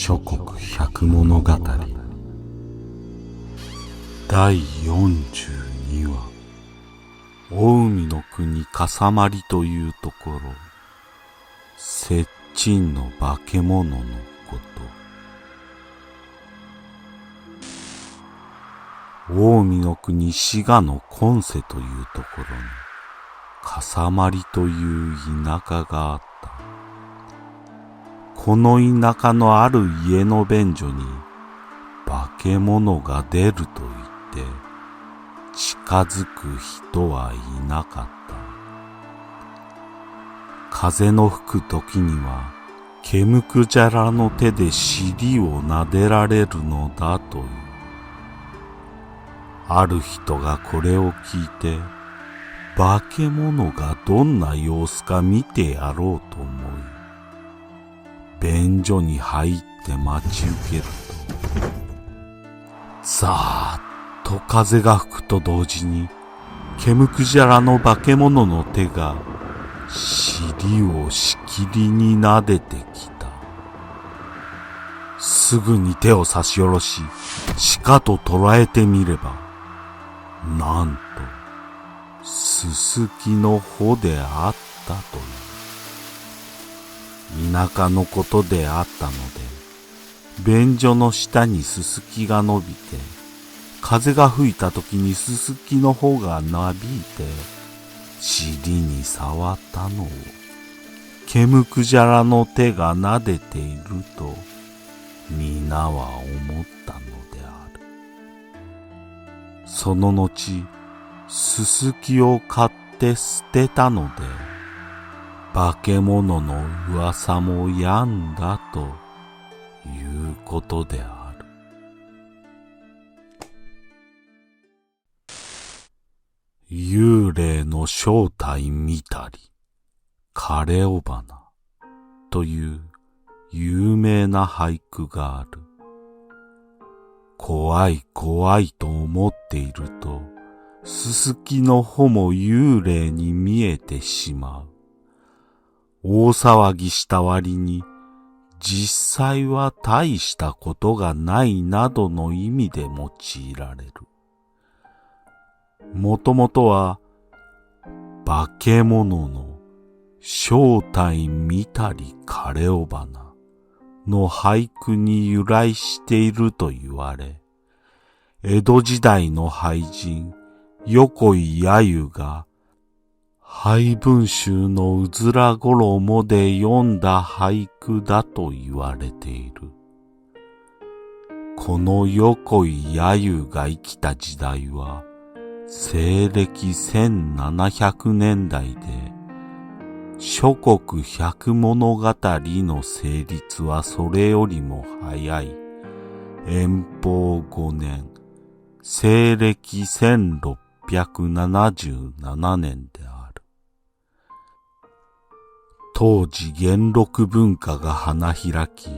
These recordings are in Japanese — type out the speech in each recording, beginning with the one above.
諸国百物語第42話大海の国笠間というところ接近の化け物のこと。大海の国滋賀の今世というところに笠間という田舎があった。この田舎のある家の便所に化け物が出ると言って近づく人はいなかった。風の吹く時には毛むくじゃらの手で尻を撫でられるのだという。ある人がこれを聞いて化け物がどんな様子か見てやろうと思い便所に入って待ち受けると、ザーッと風が吹くと同時に、毛むくじゃらの化け物の手が、尻をしきりに撫でてきた。すぐに手を差し下ろし、しかと捉えてみれば、なんと、すすきの穂であったという。田舎のことであったので、便所の下にすすきが伸びて、風が吹いた時にすすきの方がなびいて、尻に触ったのを、毛むくじゃらの手が撫でていると、皆は思ったのである。その後、すすきを買って捨てたので、化け物の噂も止んだということである。幽霊の正体見たり、枯れ尾花という有名な俳句がある。怖い怖いと思っていると、すすきの穂も幽霊に見えてしまう。大騒ぎした割に、実際は大したことがないなどの意味で用いられる。もともとは、化け物の正体見たり枯れ尾花の俳句に由来していると言われ、江戸時代の俳人、横井弥生が、俳文集のうずら衣で読んだ俳句だと言われている。この横井弥生が生きた時代は、西暦1700年代で、諸国百物語の成立はそれよりも早い、延宝5年、西暦1677年である。当時元禄文化が花開き、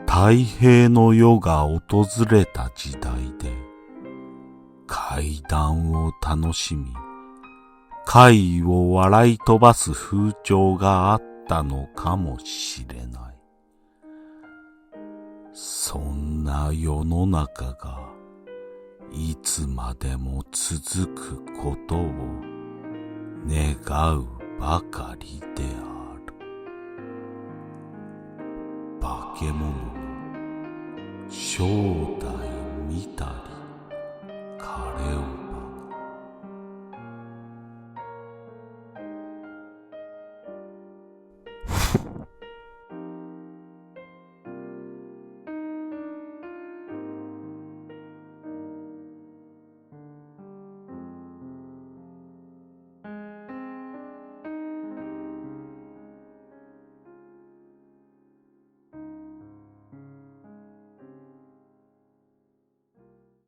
太平の世が訪れた時代で、怪談を楽しみ、怪異を笑い飛ばす風潮があったのかもしれない。そんな世の中がいつまでも続くことを願うばかりである。化け物の正体